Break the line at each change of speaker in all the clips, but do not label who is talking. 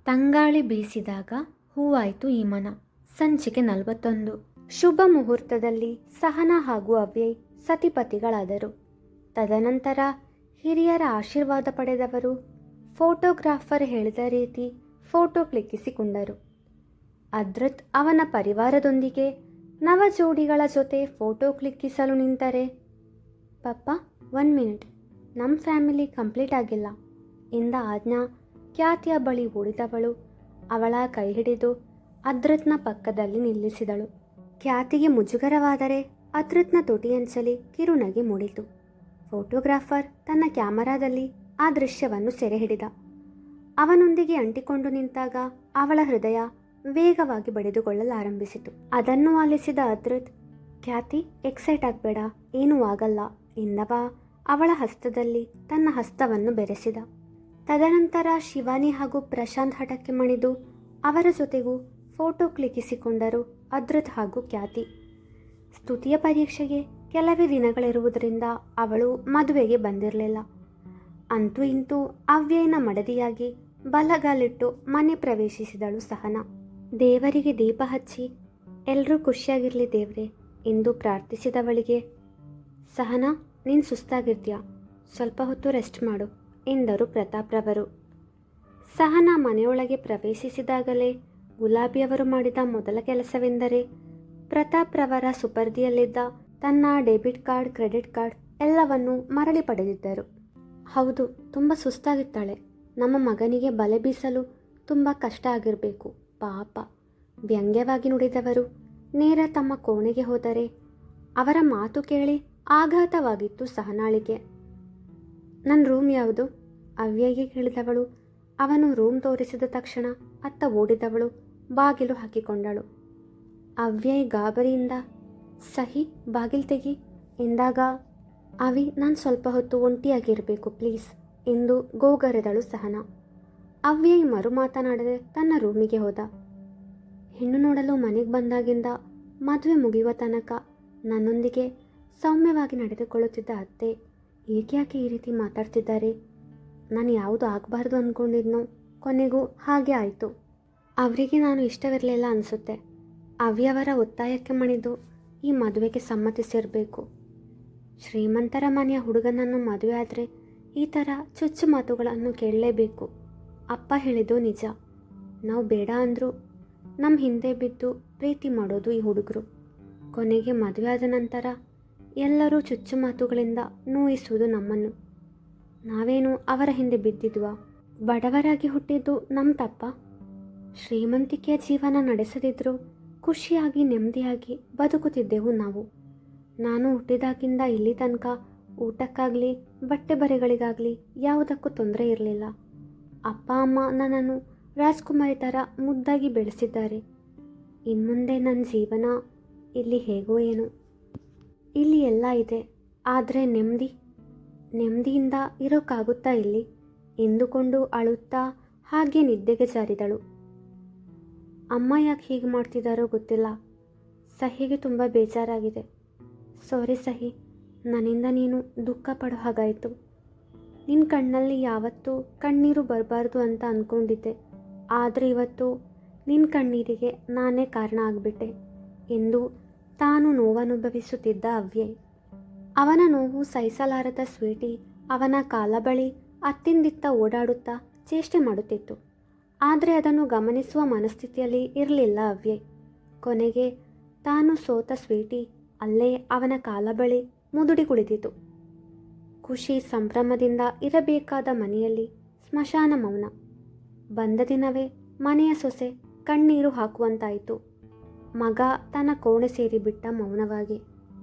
ತಂಗಾಳಿ ಬೀಸಿದಾಗ ಹೂವಾಯಿತು ಈ ಮನ. ಸಂಚಿಕೆ 41. ಶುಭ ಮುಹೂರ್ತದಲ್ಲಿ ಸಹನಾ ಹಾಗೂ ಅವ್ಯಯ್ ಸತಿಪತಿಗಳಾದರು. ತದನಂತರ ಹಿರಿಯರ ಆಶೀರ್ವಾದ ಪಡೆದವರು ಫೋಟೋಗ್ರಾಫರ್ ಹೇಳಿದ ರೀತಿ ಫೋಟೋ ಕ್ಲಿಕ್ಕಿಸಿಕೊಂಡರು. ಅದ್ರತ್ ಅವನ ಪರಿವಾರದೊಂದಿಗೆ ನವ ಜೋಡಿಗಳ ಜೊತೆ ಫೋಟೋ ಕ್ಲಿಕ್ಕಿಸಲು ನಿಂತರೆ, ಪಪ್ಪ 1 ಮಿನಿಟ್, ನಮ್ಮ ಫ್ಯಾಮಿಲಿ ಕಂಪ್ಲೀಟ್ ಆಗಿಲ್ಲ ಎಂದ ಆಜ್ಞಾ ಖ್ಯಾತಿಯ ಬಳಿ ಓಡಿದವಳು ಅವಳ ಕೈ ಹಿಡಿದು ಅದ್ರತ್ನ ಪಕ್ಕದಲ್ಲಿ ನಿಲ್ಲಿಸಿದಳು. ಖ್ಯಾತಿಗೆ ಮುಜುಗರವಾದರೆ ಅದ್ರತ್ನ ತುಟಿಯಂಚಲಿ ಕಿರುನಗೆ ಮೂಡಿತು. ಫೋಟೋಗ್ರಾಫರ್ ತನ್ನ ಕ್ಯಾಮರಾದಲ್ಲಿ ಆ ದೃಶ್ಯವನ್ನು ಸೆರೆ ಹಿಡಿದ. ಅವನೊಂದಿಗೆ ಅಂಟಿಕೊಂಡು ನಿಂತಾಗ ಅವಳ ಹೃದಯ ವೇಗವಾಗಿ ಬಡಿದುಕೊಳ್ಳಲಾರಂಭಿಸಿತು. ಅದನ್ನು ಆಲಿಸಿದ ಅದ್ರತ್, ಖ್ಯಾತಿ ಎಕ್ಸೈಟ್ ಆಗಬೇಡ, ಏನೂ ಆಗಲ್ಲ ಎಂದವ ಅವಳ ಹಸ್ತದಲ್ಲಿ ತನ್ನ ಹಸ್ತವನ್ನು ಬೆರೆಸಿದ. ತದನಂತರ ಶಿವಾನಿ ಹಾಗೂ ಪ್ರಶಾಂತ್ ಹಠಕ್ಕೆ ಮಣಿದು ಅವರ ಜೊತೆಗೂ ಫೋಟೋ ಕ್ಲಿಕ್ಕಿಸಿಕೊಂಡರು ಅದ್ರತ್ ಹಾಗೂ ಖ್ಯಾತಿ. ಸ್ತುತಿಯ ಪರೀಕ್ಷೆಗೆ ಕೆಲವೇ ದಿನಗಳಿರುವುದರಿಂದ ಅವಳು ಮದುವೆಗೆ ಬಂದಿರಲಿಲ್ಲ. ಅಂತೂ ಇಂತೂ ಅವ್ಯಯನ ಮಡದಿಯಾಗಿ ಬಲಗಾಲಿಟ್ಟು ಮನೆ ಪ್ರವೇಶಿಸಿದಳು ಸಹನಾ. ದೇವರಿಗೆ ದೀಪ ಹಚ್ಚಿ ಎಲ್ಲರೂ ಖುಷಿಯಾಗಿರಲಿ ದೇವ್ರೆ ಎಂದು ಪ್ರಾರ್ಥಿಸಿದವಳಿಗೆ, ಸಹನಾ ನೀನು ಸುಸ್ತಾಗಿರ್ತೀಯ, ಸ್ವಲ್ಪ ಹೊತ್ತು ರೆಸ್ಟ್ ಮಾಡು ಎಂದರು ಪ್ರತಾಪ್ರವರು. ಸಹನಾ ಮನೆಯೊಳಗೆ ಪ್ರವೇಶಿಸಿದಾಗಲೇ ಗುಲಾಬಿಯವರು ಮಾಡಿದ ಮೊದಲ ಕೆಲಸವೆಂದರೆ ಪ್ರತಾಪ್ರವರ ಸುಪರ್ದಿಯಲ್ಲಿದ್ದ ತನ್ನ ಡೆಬಿಟ್ ಕಾರ್ಡ್, ಕ್ರೆಡಿಟ್ ಕಾರ್ಡ್ ಎಲ್ಲವನ್ನೂ ಮರಳಿ ಪಡೆದಿದ್ದರು. ಹೌದು, ತುಂಬ ಸುಸ್ತಾಗಿರ್ತಾಳೆ. ನಮ್ಮ ಮಗನಿಗೆ ಬಲೆ ಬೀಸಲು ತುಂಬ ಕಷ್ಟ ಆಗಿರಬೇಕು ಪಾಪ, ವ್ಯಂಗ್ಯವಾಗಿ ನುಡಿದವರು ನೇರ ತಮ್ಮ ಕೋಣೆಗೆ ಹೋದರೆ ಅವರ ಮಾತು ಕೇಳಿ ಆಘಾತವಾಗಿತ್ತು ಸಹನಾಳಿಗೆ. ನನ್ನ ರೂಮ್ ಯಾವುದು? ಅವ್ಯಯ್ಗೆ ಕೇಳಿದವಳು. ಅವನು ರೂಮ್ ತೋರಿಸಿದ ತಕ್ಷಣ ಅತ್ತ ಓಡಿದವಳು ಬಾಗಿಲು ಹಾಕಿಕೊಂಡಳು. ಅವ್ಯಯ್ ಗಾಬರಿಯಿಂದ, ಸಹಿ ಬಾಗಿಲು ತೆಗಿ ಎಂದಾಗ, ಅವಿ ನಾನು ಸ್ವಲ್ಪ ಹೊತ್ತು ಒಂಟಿಯಾಗಿರಬೇಕು ಪ್ಲೀಸ್ ಎಂದು ಗೋಗರೆದಳು ಸಹನಾ. ಅವ್ಯಯ್ ಮರು ಮಾತನಾಡದೆ ತನ್ನ ರೂಮಿಗೆ ಹೋದ. ಹೆಣ್ಣು ನೋಡಲು ಮನೆಗೆ ಬಂದಾಗಿಂದ ಮದುವೆ ಮುಗಿಯುವ ತನಕ ನನ್ನೊಂದಿಗೆ ಸೌಮ್ಯವಾಗಿ ನಡೆದುಕೊಳ್ಳುತ್ತಿದ್ದ ಅತ್ತೆ ಯಾಕೆ ಈ ರೀತಿ ಮಾತಾಡ್ತಿದ್ದಾರೆ? ನಾನು ಯಾವುದು ಆಗಬಾರ್ದು ಅಂದ್ಕೊಂಡಿದ್ನೋ ಕೊನೆಗೂ ಹಾಗೆ ಆಯಿತು. ಅವರಿಗೆ ನಾನು ಇಷ್ಟವಿರಲಿಲ್ಲ ಅನಿಸುತ್ತೆ. ಅವ್ಯವರ ಒತ್ತಾಯಕ್ಕೆ ಮಣಿದು ಈ ಮದುವೆಗೆ ಸಮ್ಮತಿಸಿರಬೇಕು. ಶ್ರೀಮಂತರ ಮನೆಯ ಹುಡುಗನನ್ನು ಮದುವೆ ಆದರೆ ಈ ಥರ ಚುಚ್ಚು ಮಾತುಗಳನ್ನು ಕೇಳಲೇಬೇಕು. ಅಪ್ಪ ಹೇಳಿದ್ದು ನಿಜ. ನಾವು ಬೇಡ ಅಂದರೂ ನಮ್ಮ ಹಿಂದೆ ಬಿದ್ದು ಪ್ರೀತಿ ಮಾಡೋದು ಈ ಹುಡುಗರು. ಕೊನೆಗೆ ಮದುವೆ ಆದ ನಂತರ ಎಲ್ಲರೂ ಚುಚ್ಚು ಮಾತುಗಳಿಂದ ನೋಯಿಸುವುದು ನಮ್ಮನ್ನು. ನಾವೇನು ಅವರ ಹಿಂದೆ ಬಿದ್ದಿದ್ವಾ? ಬಡವರಾಗಿ ಹುಟ್ಟಿದ್ದು ನಮ್ಮ ತಪ್ಪ? ಶ್ರೀಮಂತಿಕೆಯ ಜೀವನ ನಡೆಸದಿದ್ದರೂ ಖುಷಿಯಾಗಿ ನೆಮ್ಮದಿಯಾಗಿ ಬದುಕುತ್ತಿದ್ದೆವು ನಾವು. ನಾನು ಹುಟ್ಟಿದಾಗಿಂದ ಇಲ್ಲಿ ತನಕ ಊಟಕ್ಕಾಗಲಿ ಬಟ್ಟೆ ಬರೆಗಳಿಗಾಗಲಿ ಯಾವುದಕ್ಕೂ ತೊಂದರೆ ಇರಲಿಲ್ಲ. ಅಪ್ಪ ಅಮ್ಮ ನನ್ನನ್ನು ರಾಜ್ಕುಮಾರಿ ಥರ ಮುದ್ದಾಗಿ ಬೆಳೆಸಿದ್ದಾರೆ. ಇನ್ಮುಂದೆ ನನ್ನ ಜೀವನ ಇಲ್ಲಿ ಹೇಗೋ ಏನು. ಇಲ್ಲಿ ಎಲ್ಲ ಇದೆ, ಆದರೆ ನೆಮ್ಮದಿಯಿಂದ ಇರೋಕ್ಕಾಗುತ್ತಾ ಇಲ್ಲಿ ಎಂದುಕೊಂಡು ಅಳುತ್ತಾ ಹಾಗೆ ನಿದ್ದೆಗೆ ಜಾರಿದಳು. ಅಮ್ಮ ಯಾಕೆ ಹೀಗೆ ಮಾಡ್ತಿದ್ದಾರೋ ಗೊತ್ತಿಲ್ಲ. ಸಹಿಗೆ ತುಂಬ ಬೇಜಾರಾಗಿದೆ. ಸಾರಿ ಸಹಿ, ನನ್ನಿಂದ ನೀನು ದುಃಖ ಪಡೋ ಹಾಗಾಯಿತು. ನಿನ್ನ ಕಣ್ಣಲ್ಲಿ ಯಾವತ್ತೂ ಕಣ್ಣೀರು ಬರಬಾರ್ದು ಅಂತ ಅಂದ್ಕೊಂಡಿದ್ದೆ, ಆದರೆ ಇವತ್ತು ನಿನ್ನ ಕಣ್ಣೀರಿಗೆ ನಾನೇ ಕಾರಣ ಆಗಿಬಿಟ್ಟೆ ಎಂದು ತಾನು ನೋವನುಭವಿಸುತ್ತಿದ್ದ ಅವ್ಯಯ್. ಅವನ ನೋವು ಸಹಿಸಲಾರದ ಸ್ವೀಟಿ ಅವನ ಕಾಲ ಬಳಿ ಅತ್ತಿಂದಿತ್ತ ಓಡಾಡುತ್ತಾ ಚೇಷ್ಟೆ ಮಾಡುತ್ತಿತ್ತು. ಆದರೆ ಅದನ್ನು ಗಮನಿಸುವ ಮನಸ್ಥಿತಿಯಲ್ಲಿ ಇರಲಿಲ್ಲ ಅವ್ಯಯ್. ಕೊನೆಗೆ ತಾನು ಸೋತ ಸ್ವೀಟಿ ಅಲ್ಲೇ ಅವನ ಕಾಲ ಬಳಿ ಮುದುಡಿ ಕುಳಿತಿತು. ಖುಷಿ ಸಂಭ್ರಮದಿಂದ ಇರಬೇಕಾದ ಮನೆಯಲ್ಲಿ ಸ್ಮಶಾನ ಮೌನ. ಬಂದ ದಿನವೇ ಮನೆಯ ಸೊಸೆ ಕಣ್ಣೀರು ಹಾಕುವಂತಾಯಿತು. ಮಗ ತನ್ನ ಕೋಣೆ ಸೇರಿಬಿಟ್ಟ ಮೌನವಾಗಿ.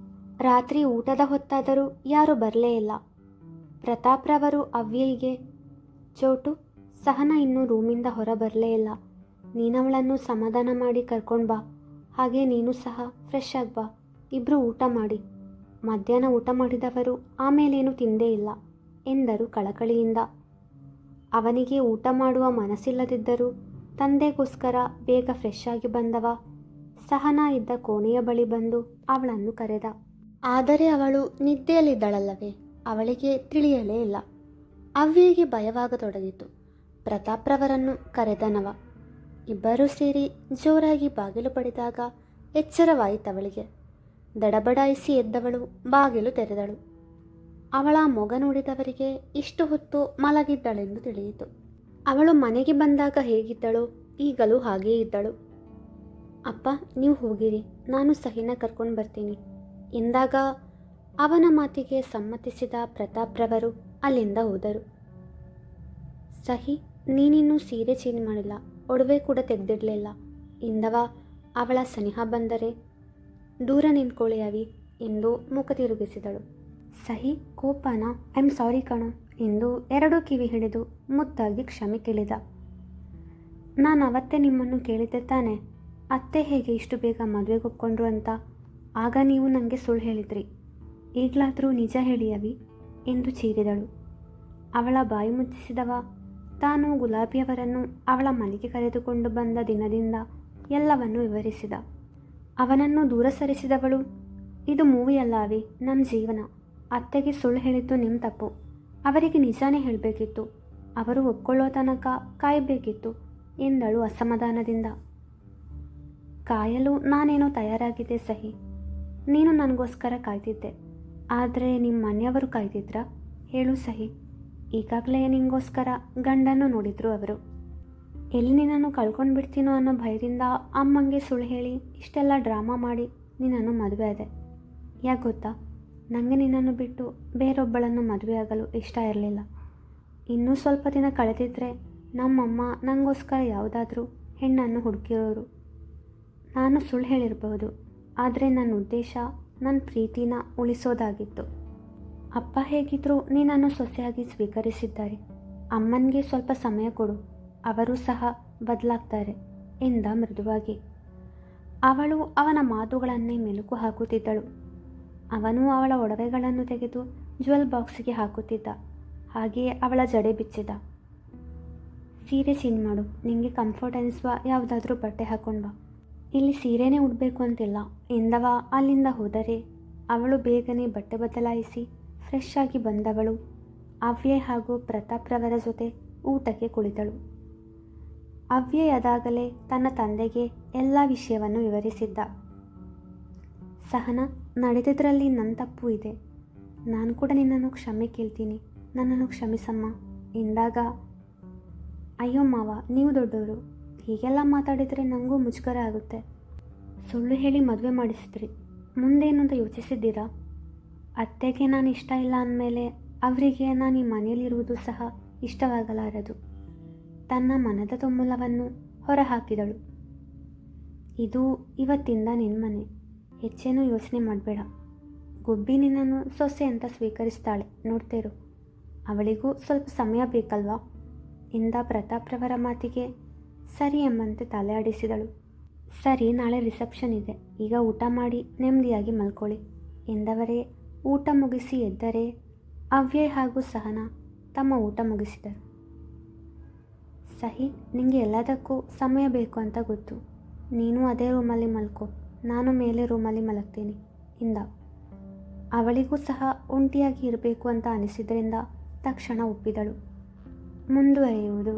ರಾತ್ರಿ ಊಟದ ಹೊತ್ತಾದರೂ ಯಾರೂ ಬರಲೇ ಇಲ್ಲ. ಪ್ರತಾಪ್ರವರು ಅವ್ಯಯ್ಗೆ, ಚೋಟು, ಸಹನಾ ಇನ್ನೂ ರೂಮಿಂದ ಹೊರ ಬರಲೇ ಇಲ್ಲ, ನೀನವಳನ್ನು ಸಮಾಧಾನ ಮಾಡಿ ಕರ್ಕೊಂಡು ಬಾ, ಹಾಗೆ ನೀನು ಸಹ ಫ್ರೆಶ್ ಆಗಿ ಬಾ, ಇಬ್ಬರು ಊಟ ಮಾಡಿ. ಮಧ್ಯಾಹ್ನ ಊಟ ಮಾಡಿದವರು ಆಮೇಲೇನು ತಿಂದೇ ಇಲ್ಲ ಎಂದರು ಕಳಕಳಿಯಿಂದ. ಅವನಿಗೆ ಊಟ ಮಾಡುವ ಮನಸ್ಸಿಲ್ಲದಿದ್ದರೂ ತಂದೆಗೋಸ್ಕರ ಬೇಗ ಫ್ರೆಶ್ ಆಗಿ ಬಂದವ ಸಹನಾ ಇದ್ದ ಕೋಣೆಯ ಬಳಿ ಬಂದು ಅವಳನ್ನು ಕರೆದ. ಆದರೆ ಅವಳು ನಿದ್ದೆಯಲ್ಲಿದ್ದಳಲ್ಲವೇ, ಅವಳಿಗೆ ತಿಳಿಯಲೇ ಇಲ್ಲ. ಅವ್ಯೆಗೆ ಭಯವಾಗತೊಡಗಿತು. ಪ್ರತಾಪ್ರವರನ್ನು ಕರೆದನವ. ಇಬ್ಬರೂ ಸೇರಿ ಜೋರಾಗಿ ಬಾಗಿಲು ಬಡಿದಾಗ ಎಚ್ಚರವಾಯಿತವಳಿಗೆ. ದಡಬಡಾಯಿಸಿ ಎದ್ದವಳು ಬಾಗಿಲು ತೆರೆದಳು. ಅವಳ ಮೊಗ ನೋಡಿದವರಿಗೆ ಇಷ್ಟು ಹೊತ್ತು ಮಲಗಿದ್ದಳೆಂದು ತಿಳಿಯಿತು. ಅವಳು ಮನೆಗೆ ಬಂದಾಗ ಹೇಗಿದ್ದಳೋ ಈಗಲೂ ಹಾಗೇ ಇದ್ದಳು. ಅಪ್ಪ, ನೀವು ಹೋಗಿರಿ, ನಾನು ಸಹಿನ ಕರ್ಕೊಂಡು ಬರ್ತೀನಿ ಎಂದಾಗ ಅವನ ಮಾತಿಗೆ ಸಮ್ಮತಿಸಿದ ಪ್ರತಾಪ್ರವರು ಅಲ್ಲಿಂದ ಹೋದರು. ಸಹಿ, ನೀನಿನ್ನೂ ಸೀರೆ ಚೇಂಜ್ ಮಾಡಿಲ್ಲ, ಒಡವೆ ಕೂಡ ತೆಗೆದಿಡಲಿಲ್ಲ ಎಂದವ ಅವಳ ಸನಿಹ ಬಂದರೆ ದೂರ ನಿಂತ್ಕೊಳ್ಳಿ ಅವಿ ಎಂದು ಮುಖ ತಿರುಗಿಸಿದಳು. ಸಹಿ ಕೋಪನ ಐ ಆಮ್ ಸಾರಿ ಕಣೋ ಎಂದು ಎರಡೂ ಕಿವಿ ಹಿಡಿದು ಮುದ್ದಾಗಿ ಕ್ಷಮೆ ಕೇಳಿದ. ನಾನು ಅವತ್ತೇ ನಿಮ್ಮನ್ನು ಕೇಳಿದ್ದೆ ತಾನೆ, ಅತ್ತೆ ಹೇಗೆ ಇಷ್ಟು ಬೇಗ ಮದುವೆಗೆ ಒಪ್ಕೊಂಡ್ರು ಅಂತ. ಆಗ ನೀವು ನನಗೆ ಸುಳ್ಳು ಹೇಳಿದ್ರಿ. ಈಗಲಾದರೂ ನಿಜ ಹೇಳಿ ಅವಿ ಎಂದು ಚೀರಿದಳು. ಅವಳ ಬಾಯಿ ಮುಚ್ಚಿಸಿದವ ತಾನು ಗುಲಾಬಿಯವರನ್ನು ಅವಳ ಮನೆಗೆ ಕರೆದುಕೊಂಡು ಬಂದ ದಿನದಿಂದ ಎಲ್ಲವನ್ನೂ ವಿವರಿಸಿದ. ಅವನನ್ನು ದೂರ ಸರಿಸಿದವಳು, ಇದು ಮೂವಿ ಅಲ್ಲ ಅವಿ, ನಮ್ಮ ಜೀವನ. ಅತ್ತೆಗೆ ಸುಳ್ಳು ಹೇಳಿದ್ದು ನಿಮ್ಮ ತಪ್ಪು. ಅವರಿಗೆ ನಿಜಾನೇ ಹೇಳಬೇಕಿತ್ತು. ಅವರು ಒಪ್ಕೊಳ್ಳೋ ತನಕ ಕಾಯಬೇಕಿತ್ತು ಎಂದಳು ಅಸಮಾಧಾನದಿಂದ. ಕಾಯಲು ನಾನೇನೋ ತಯಾರಾಗಿದ್ದೆ ಸಹಿ, ನೀನು ನನಗೋಸ್ಕರ ಕಾಯ್ತಿದ್ದೆ. ಆದರೆ ನಿಮ್ಮ ಮನೆಯವರು ಕಾಯ್ತಿದ್ರಾ ಹೇಳು ಸಹಿ. ಈಗಾಗಲೇ ನಿಂಗೋಸ್ಕರ ಗಂಡನ್ನು ನೋಡಿದ್ರು ಅವರು. ಎಲ್ಲಿ ನಿನ್ನನ್ನು ಕಳ್ಕೊಂಡು ಬಿಡ್ತೀನೋ ಅನ್ನೋ ಭಯದಿಂದ ಅಮ್ಮಂಗೆ ಸುಳ್ಳು ಹೇಳಿ ಇಷ್ಟೆಲ್ಲ ಡ್ರಾಮಾ ಮಾಡಿ ನಿನ್ನನ್ನು ಮದುವೆ ಆದೆ. ಯಾಕೆ ಗೊತ್ತಾ, ನನಗೆ ನಿನ್ನನ್ನು ಬಿಟ್ಟು ಬೇರೊಬ್ಬಳನ್ನು ಮದುವೆ ಆಗಲು ಇಷ್ಟ ಇರಲಿಲ್ಲ. ಇನ್ನೂ ಸ್ವಲ್ಪ ದಿನ ಕಳೆದಿದ್ದರೆ ನಮ್ಮಮ್ಮ ನನಗೋಸ್ಕರ ಯಾವುದಾದ್ರೂ ಹೆಣ್ಣನ್ನು ಹುಡುಕಿರೋರು. ನಾನು ಸುಳ್ಳು ಹೇಳಿರಬಹುದು, ಆದರೆ ನನ್ನ ಉದ್ದೇಶ ನನ್ನ ಪ್ರೀತಿನ ಉಳಿಸೋದಾಗಿತ್ತು. ಅಪ್ಪ ಹೇಗಿದ್ದರೂ ನೀನನ್ನು ಸೊಸೆಯಾಗಿ ಸ್ವೀಕರಿಸಿದ್ದಾರೆ. ಅಮ್ಮನಿಗೆ ಸ್ವಲ್ಪ ಸಮಯ ಕೊಡು, ಅವರು ಸಹ ಬದಲಾಗ್ತಾರೆ ಎಂದ ಮೃದುವಾಗಿ. ಅವಳು ಅವನ ಮಾತುಗಳನ್ನೇ ಮೆಲುಕು ಹಾಕುತ್ತಿದ್ದಳು. ಅವನು ಅವಳ ಒಡವೆಗಳನ್ನು ತೆಗೆದು ಜ್ಯುವೆಲ್ ಬಾಕ್ಸಿಗೆ ಹಾಕುತ್ತಿದ್ದ. ಹಾಗೆಯೇ ಅವಳ ಜಡೆ ಬಿಚ್ಚಿದ. ಸೀರೆ ಚೇಂಜ್ ಮಾಡು, ನಿನಗೆ ಕಂಫರ್ಟ್ ಅನಿಸುವ ಯಾವುದಾದ್ರೂ ಬಟ್ಟೆ ಹಾಕೊಂಡು ಬಾ. ಇಲ್ಲಿ ಸೀರೆನೇ ಉಡಬೇಕು ಅಂತಿಲ್ಲ ಎಂದವ ಅಲ್ಲಿಂದ ಹೋದರೆ ಅವಳು ಬೇಗನೆ ಬಟ್ಟೆ ಬದಲಾಯಿಸಿ ಫ್ರೆಶ್ ಆಗಿ ಬಂದವಳು ಅವ್ಯಯ್ ಹಾಗೂ ಪ್ರತಾಪ್ರವರ ಜೊತೆ ಊಟಕ್ಕೆ ಕುಳಿತಳು. ಅವ್ಯಯ್ ಅದಾಗಲೇ ತನ್ನ ತಂದೆಗೆ ಎಲ್ಲ ವಿಷಯವನ್ನು ವಿವರಿಸಿದ್ದ. ಸಹನ, ನಡೆದಿದ್ದರಲ್ಲಿ ನನ್ನ ತಪ್ಪು ಇದೆ. ನಾನು ಕೂಡ ನಿನ್ನನ್ನು ಕ್ಷಮೆ ಕೇಳ್ತೀನಿ, ನನ್ನನ್ನು ಕ್ಷಮಿಸಮ್ಮ ಎಂದಾಗ, ಅಯ್ಯೋ ಮಾವ, ನೀವು ದೊಡ್ಡವರು, ಹೀಗೆಲ್ಲ ಮಾತಾಡಿದರೆ ನನಗೂ ಮುಜುಗರ ಆಗುತ್ತೆ. ಸುಳ್ಳು ಹೇಳಿ ಮದುವೆ ಮಾಡಿಸಿದ್ರಿ, ಮುಂದೇನು ಅಂತ ಯೋಚಿಸಿದ್ದೀರಾ? ಅತ್ತೆಗೆ ನಾನು ಇಷ್ಟ ಇಲ್ಲ ಅಂದಮೇಲೆ ಅವರಿಗೆ ನಾನು ಈ ಮನೆಯಲ್ಲಿರುವುದು ಸಹ ಇಷ್ಟವಾಗಲಾರದು. ತನ್ನ ಮನದ ತುಮ್ಮಲವನ್ನು ಹೊರಹಾಕಿದಳು. ಇದು ಇವತ್ತಿಂದ ನಿನ್ನ ಮನೆ, ಹೆಚ್ಚೇನೂ ಯೋಚನೆ ಮಾಡಬೇಡ. ಗುಬ್ಬಿ ನಿನ್ನನ್ನು ಸೊಸೆ ಅಂತ ಸ್ವೀಕರಿಸ್ತಾಳೆ, ನೋಡ್ತೇರು. ಅವಳಿಗೂ ಸ್ವಲ್ಪ ಸಮಯ ಬೇಕಲ್ವಾ ಎಂದ ಪ್ರತಾಪ್ರವರ ಮಾತಿಗೆ ಸರಿ ಎಂಬಂತೆ ತಲೆ ಆಡಿಸಿದಳು. ಸರಿ, ನಾಳೆ ರಿಸೆಪ್ಷನ್ ಇದೆ, ಈಗ ಊಟ ಮಾಡಿ ನೆಮ್ಮದಿಯಾಗಿ ಮಲ್ಕೊಳ್ಳಿ ಎಂದವರೇ ಊಟ ಮುಗಿಸಿ ಎದ್ದರೆ ಅವ್ಯಯ್ ಹಾಗೂ ಸಹನ ತಮ್ಮ ಊಟ ಮುಗಿಸಿದರು. ಸಹಿ, ನಿನಗೆ ಎಲ್ಲದಕ್ಕೂ ಸಮಯ ಬೇಕು ಅಂತ ಗೊತ್ತು. ನೀನು ಅದೇ ರೂಮಲ್ಲಿ ಮಲ್ಕೋ, ನಾನು ಮೇಲೆ ರೂಮಲ್ಲಿ ಮಲಗ್ತೀನಿ ಎಂದ. ಅವಳಿಗೂ ಸಹ ಒಂಟಿಯಾಗಿ ಇರಬೇಕು ಅಂತ ಅನಿಸಿದ್ರಿಂದ ತಕ್ಷಣ ಒಪ್ಪಿದಳು. ಮುಂದುವರಿಯುವುದು.